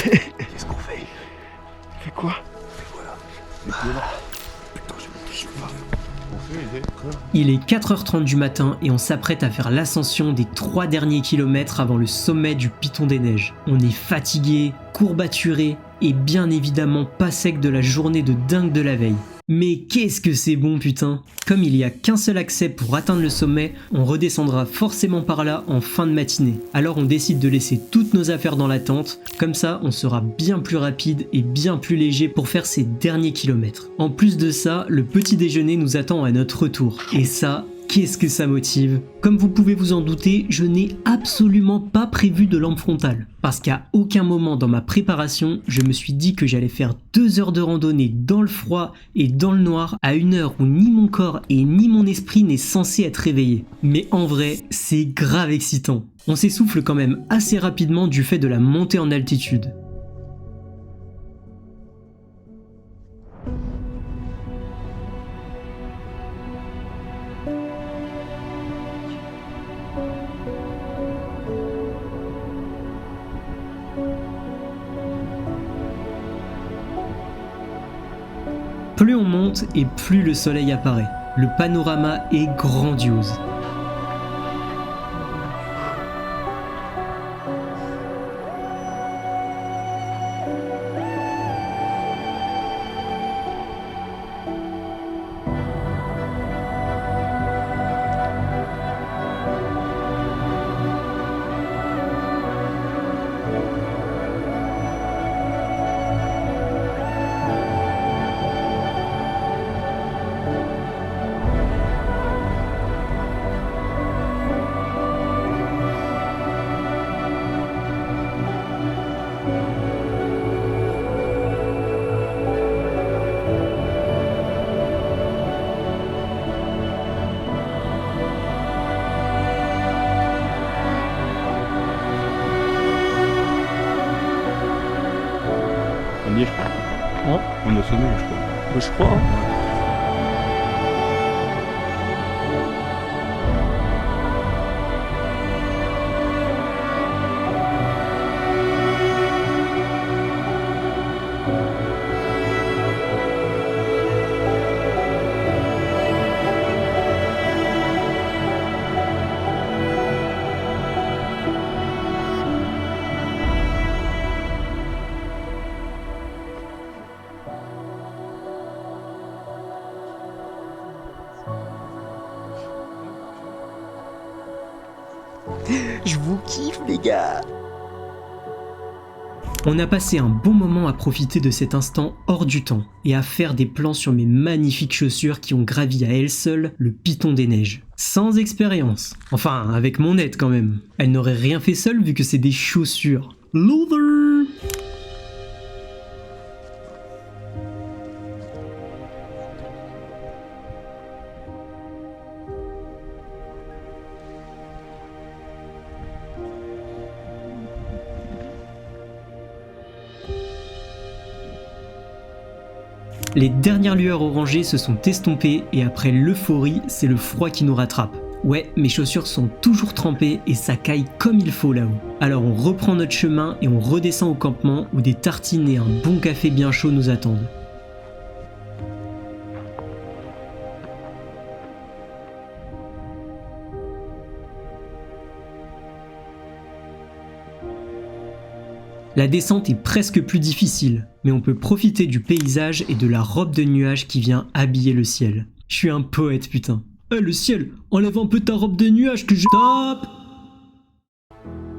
Qu'est-ce qu'on fait? Fais quoi? Il est 4h30 du matin et on s'apprête à faire l'ascension des 3 derniers kilomètres avant le sommet du Piton des Neiges. On est fatigué, courbaturé et bien évidemment pas sec de la journée de dingue de la veille. Mais qu'est-ce que c'est bon putain! Comme il n'y a qu'un seul accès pour atteindre le sommet, on redescendra forcément par là en fin de matinée. Alors on décide de laisser toutes nos affaires dans la tente, comme ça on sera bien plus rapide et bien plus léger pour faire ces derniers kilomètres. En plus de ça, le petit déjeuner nous attend à notre retour. Et ça, qu'est-ce que ça motive! Comme vous pouvez vous en douter, je n'ai absolument pas prévu de lampe frontale. Parce qu'à aucun moment dans ma préparation, je me suis dit que j'allais faire 2 heures de randonnée dans le froid et dans le noir à une heure où ni mon corps et ni mon esprit n'est censé être réveillé. Mais en vrai, c'est grave excitant. On s'essouffle quand même assez rapidement du fait de la montée en altitude. Plus on monte et plus le soleil apparaît. Le panorama est grandiose. On y est, je crois. Hein? On est au sommet, je crois. Moi je crois. Je vous kiffe les gars. On a passé un bon moment à profiter de cet instant hors du temps et à faire des plans sur mes magnifiques chaussures qui ont gravi à elles seules le Piton des Neiges. Sans expérience. Enfin, avec mon aide quand même. Elle n'aurait rien fait seule vu que c'est des chaussures. Loser! Les dernières lueurs orangées se sont estompées et après l'euphorie, c'est le froid qui nous rattrape. Ouais, mes chaussures sont toujours trempées et ça caille comme il faut là-haut. Alors on reprend notre chemin et on redescend au campement où des tartines et un bon café bien chaud nous attendent. La descente est presque plus difficile, mais on peut profiter du paysage et de la robe de nuages qui vient habiller le ciel. Je suis un poète putain. Le ciel, enlève un peu ta robe de nuages que je... Stop!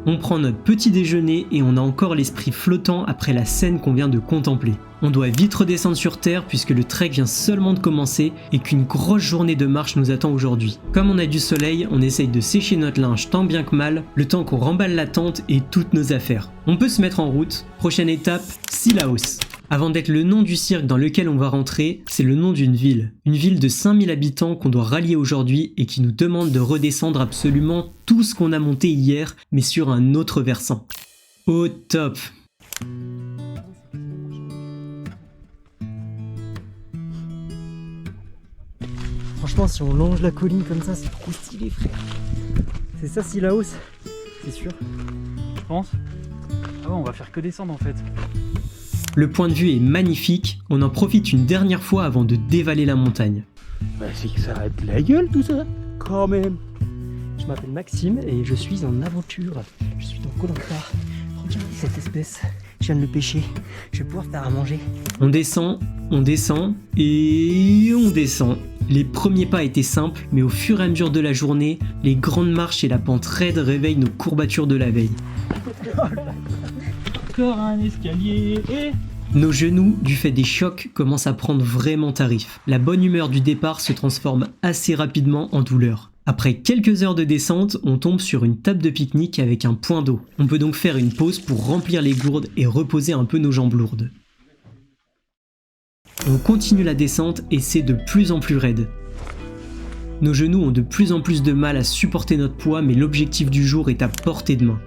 On prend notre petit déjeuner et on a encore l'esprit flottant après la scène qu'on vient de contempler. On doit vite redescendre sur terre puisque le trek vient seulement de commencer et qu'une grosse journée de marche nous attend aujourd'hui. Comme on a du soleil, on essaye de sécher notre linge tant bien que mal, le temps qu'on remballe la tente et toutes nos affaires. On peut se mettre en route. Prochaine étape, Sillaos. Avant d'être le nom du cirque dans lequel on va rentrer, c'est le nom d'une ville. Une ville de 5000 habitants qu'on doit rallier aujourd'hui et qui nous demande de redescendre absolument tout ce qu'on a monté hier, mais sur un autre versant. Au top! Franchement, si on longe la colline comme ça, c'est trop stylé, frère. C'est ça, Sillaos, c'est sûr. Je pense. Ah ouais, on va faire que descendre en fait. Le point de vue est magnifique, on en profite une dernière fois avant de dévaler la montagne. Bah c'est que ça a de la gueule tout ça. Quand même. Je m'appelle Maxime et je suis en aventure. Je suis dans Koh-Lanta. Regarde cette espèce. Je viens de le pêcher. Je vais pouvoir faire à manger. On descend et on descend. Les premiers pas étaient simples, mais au fur et à mesure de la journée, les grandes marches et la pente raide réveillent nos courbatures de la veille. Encore un escalier et... Nos genoux, du fait des chocs, commencent à prendre vraiment tarif. La bonne humeur du départ se transforme assez rapidement en douleur. Après quelques heures de descente, on tombe sur une table de pique-nique avec un point d'eau. On peut donc faire une pause pour remplir les gourdes et reposer un peu nos jambes lourdes. On continue la descente et c'est de plus en plus raide. Nos genoux ont de plus en plus de mal à supporter notre poids, mais l'objectif du jour est à portée de main.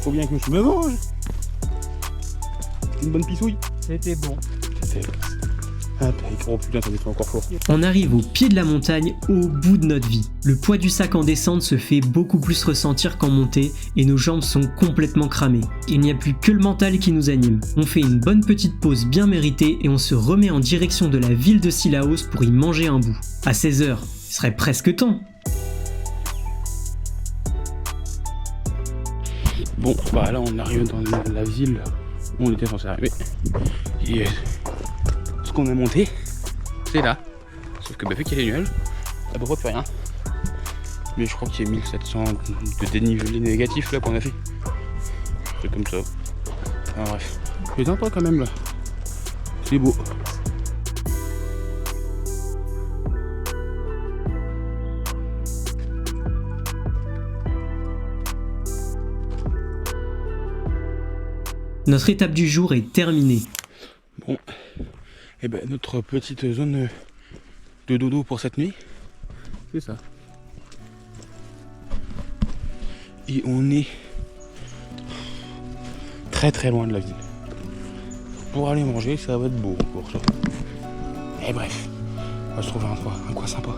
Faut bien que je me mange. Une bonne pissouille. C'était bon. C'était... Ah oh putain, ça m'est encore fort. On arrive au pied de la montagne, au bout de notre vie. Le poids du sac en descente se fait beaucoup plus ressentir qu'en montée et nos jambes sont complètement cramées. Il n'y a plus que le mental qui nous anime. On fait une bonne petite pause bien méritée et on se remet en direction de la ville de Cilaos pour y manger un bout. À 16h, il serait presque temps. Bon, bah là on arrive dans la ville où on était censé arriver. Et ce qu'on a monté, c'est là. Sauf que bah, vu qu'il y a les nuages, à peu près plus rien. Mais je crois qu'il y a 1700 de dénivelé négatif là qu'on a fait. C'est comme ça. Enfin, bref. C'est sympa quand même là. C'est beau. Notre étape du jour est terminée. Bon, et ben notre petite zone de dodo pour cette nuit, c'est ça. Et on est très très loin de la ville. Pour aller manger, ça va être beau pour ça. Et bref, on va se trouver un coin sympa.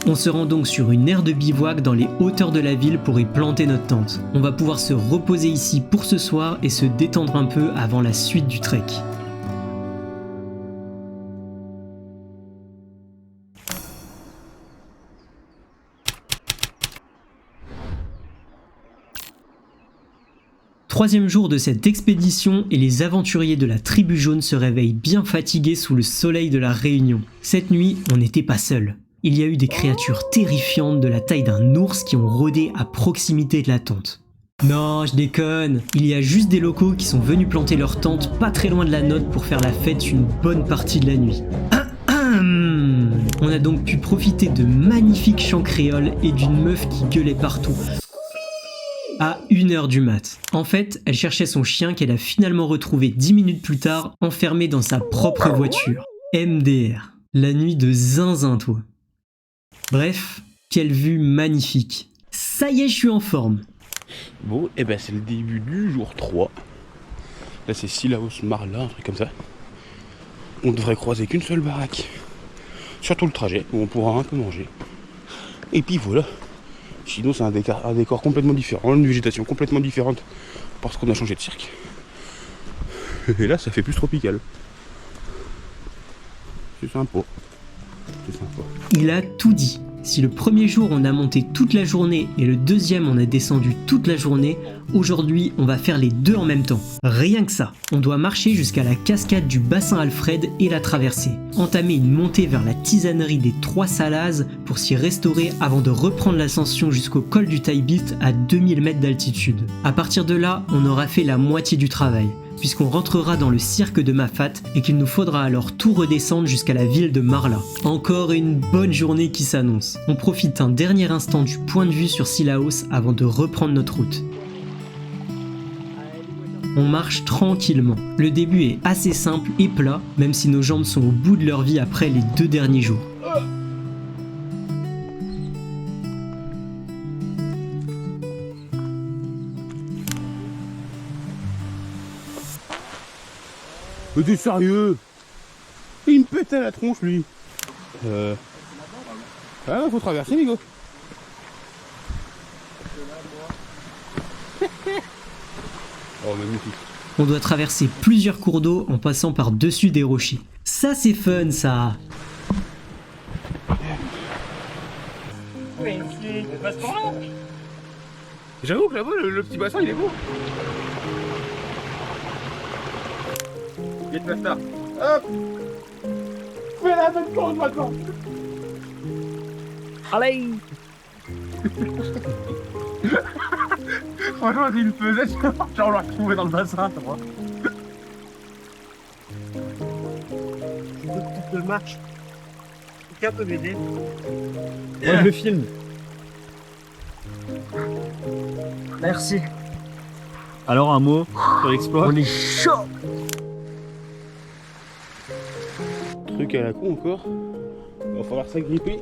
On se rend donc sur une aire de bivouac dans les hauteurs de la ville pour y planter notre tente. On va pouvoir se reposer ici pour ce soir et se détendre un peu avant la suite du trek. Troisième jour de cette expédition et les aventuriers de la tribu jaune se réveillent bien fatigués sous le soleil de la Réunion. Cette nuit, on n'était pas seuls. Il y a eu des créatures terrifiantes de la taille d'un ours qui ont rôdé à proximité de la tente. Non, je déconne, il y a juste des locaux qui sont venus planter leur tente pas très loin de la nôtre pour faire la fête une bonne partie de la nuit. On a donc pu profiter de magnifiques chants créoles et d'une meuf qui gueulait partout. À 1h du mat. En fait, elle cherchait son chien qu'elle a finalement retrouvé 10 minutes plus tard, enfermé dans sa propre voiture. MDR. La nuit de zinzin, toi. Bref, quelle vue magnifique. Ça y est, je suis en forme. Bon, et ben c'est le début du jour 3. Là c'est Cilaos Marla, un truc comme ça. On devrait croiser qu'une seule baraque sur tout le trajet, où on pourra un peu manger. Et puis voilà. Sinon c'est un décor complètement différent, une végétation complètement différente, parce qu'on a changé de cirque. Et là ça fait plus tropical. C'est sympa. C'est sympa. Il a tout dit. Si le premier jour on a monté toute la journée et le deuxième on a descendu toute la journée, aujourd'hui on va faire les deux en même temps. Rien que ça. On doit marcher jusqu'à la cascade du bassin Alfred et la traverser. Entamer une montée vers la tisanerie des Trois Salazes pour s'y restaurer avant de reprendre l'ascension jusqu'au col du Tailbilt à 2000 mètres d'altitude. À partir de là, on aura fait la moitié du travail, puisqu'on rentrera dans le cirque de Mafat et qu'il nous faudra alors tout redescendre jusqu'à la ville de Marla. Encore une bonne journée qui s'annonce. On profite un dernier instant du point de vue sur Cilaos avant de reprendre notre route. On marche tranquillement. Le début est assez simple et plat, même si nos jambes sont au bout de leur vie après les 2 derniers jours. Mais t'es sérieux? Il me pète à la tronche lui. Ah faut traverser les gars. Oh magnifique. On doit traverser plusieurs cours d'eau en passant par-dessus des rochers. Ça c'est fun ça. Mais on passe par là. J'avoue que là-bas le petit bassin il est beau. Get basta. Hop. Fais la même chose maintenant. Allez. Franchement c'est une pesette, genre on l'a retrouvé dans le bassin, tu vois. De marche. Quelqu'un peut m'aider? Moi je le filme. Merci. Alors un mot sur l'exploit? On est chaud. Truc à la con encore. Il va falloir s'agripper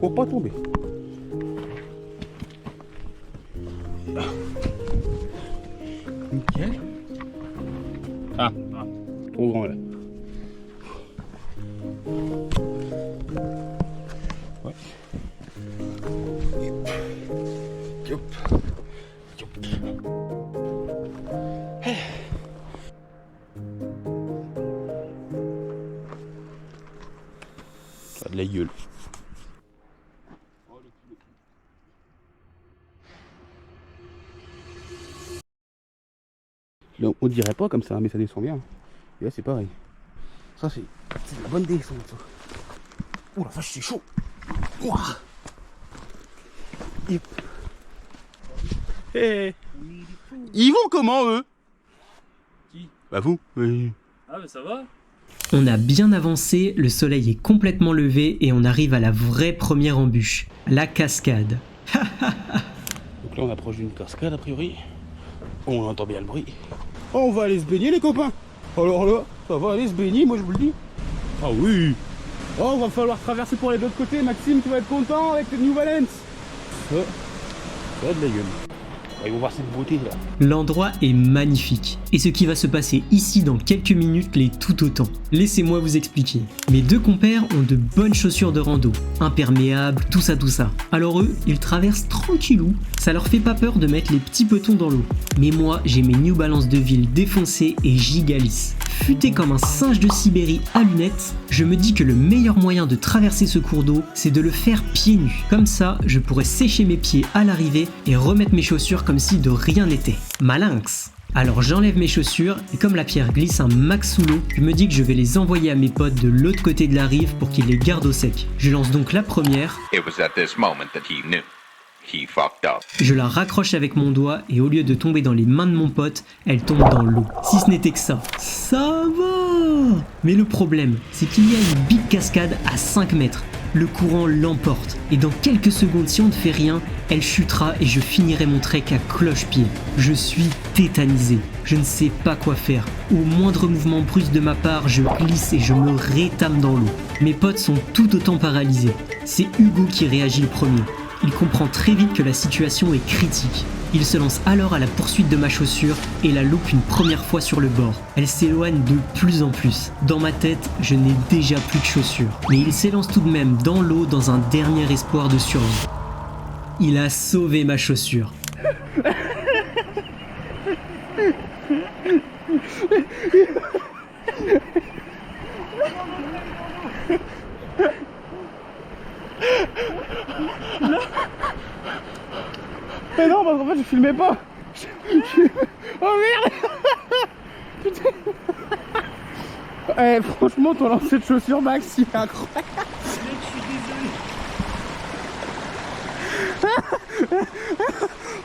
pour pas tomber. Nickel. Ah, trop grand là. Ouais. Hop. Hop. Ça a de la gueule. Là, on dirait pas comme ça, mais ça descend bien. Et là, c'est pareil. Ça, c'est de la bonne descente, ça. Oh la vache, c'est chaud. Ouah. Hey. Ils vont comment, eux? Qui? Bah vous. Oui. Ah bah ça va. On a bien avancé, le soleil est complètement levé et on arrive à la vraie première embûche, la cascade. Donc là, on approche d'une cascade, a priori. On entend bien le bruit. Oh, on va aller se baigner, les copains. Alors là, ça va aller se baigner, moi je vous le dis. Ah oui. Oh, va falloir traverser pour aller de l'autre côté. Maxime, tu vas être content avec le New Balance. Ça a de la gueule. Ils vont voir cette beauté là. L'endroit est magnifique, et ce qui va se passer ici dans quelques minutes l'est tout autant. Laissez-moi vous expliquer. Mes deux compères ont de bonnes chaussures de rando, imperméables, tout ça. Alors eux, ils traversent tranquillou, ça leur fait pas peur de mettre les petits petons dans l'eau. Mais moi, j'ai mes New Balance de ville défoncés et giga lisses. Futé comme un singe de Sibérie à lunettes, je me dis que le meilleur moyen de traverser ce cours d'eau, c'est de le faire pieds nus. Comme ça, je pourrais sécher mes pieds à l'arrivée et remettre mes chaussures comme si de rien n'était. Malinx! Alors j'enlève mes chaussures et comme la pierre glisse un max sous l'eau, je me dis que je vais les envoyer à mes potes de l'autre côté de la rive pour qu'ils les gardent au sec. Je lance donc la première. It was at this moment that he knew. He fucked up. Je la raccroche avec mon doigt et au lieu de tomber dans les mains de mon pote, elle tombe dans l'eau. Si ce n'était que ça. Ça va! Mais le problème, c'est qu'il y a une big cascade à 5 mètres. Le courant l'emporte et dans quelques secondes, si on ne fait rien, elle chutera et je finirai mon trek à cloche-pied. Je suis tétanisé. Je ne sais pas quoi faire. Au moindre mouvement brusque de ma part, je glisse et je me rétame dans l'eau. Mes potes sont tout autant paralysés. C'est Hugo qui réagit le premier. Il comprend très vite que la situation est critique. Il se lance alors à la poursuite de ma chaussure et la loupe une première fois sur le bord. Elle s'éloigne de plus en plus. Dans ma tête, je n'ai déjà plus de chaussures. Mais il s'élance tout de même dans l'eau dans un dernier espoir de survie. Il a sauvé ma chaussure. Mais non, parce qu'en fait je filmais pas. Oh merde. Putain. Eh, franchement ton lancer de chaussures Max il est incroyable.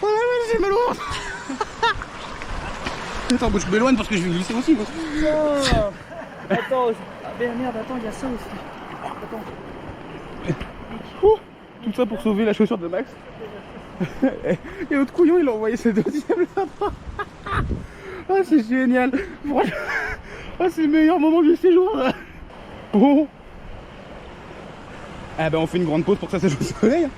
Oh la vache, j'ai mal au ventre. Attends, je m'éloigne parce que je vais glisser aussi moi. Oh. Attends, merde, attends, il y a ça aussi. Attends. Tout ça pour sauver la chaussure de Max. Et l'autre couillon il a envoyé ce deuxième là-bas. Ah c'est génial. Franchement, ah, c'est le meilleur moment du séjour là. Bon. Ah ben on fait une grande pause pour que ça sèche au soleil.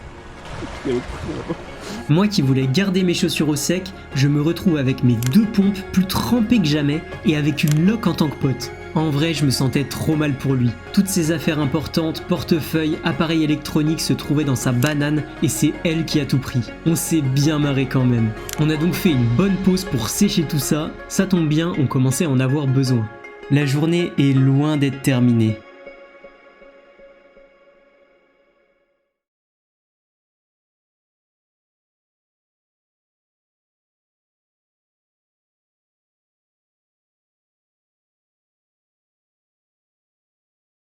Moi qui voulais garder mes chaussures au sec, je me retrouve avec mes 2 pompes plus trempées que jamais et avec une loque en tant que pote. En vrai, je me sentais trop mal pour lui. Toutes ses affaires importantes, portefeuille, appareils électroniques se trouvaient dans sa banane et c'est elle qui a tout pris. On s'est bien marré quand même. On a donc fait une bonne pause pour sécher tout ça. Ça tombe bien, on commençait à en avoir besoin. La journée est loin d'être terminée.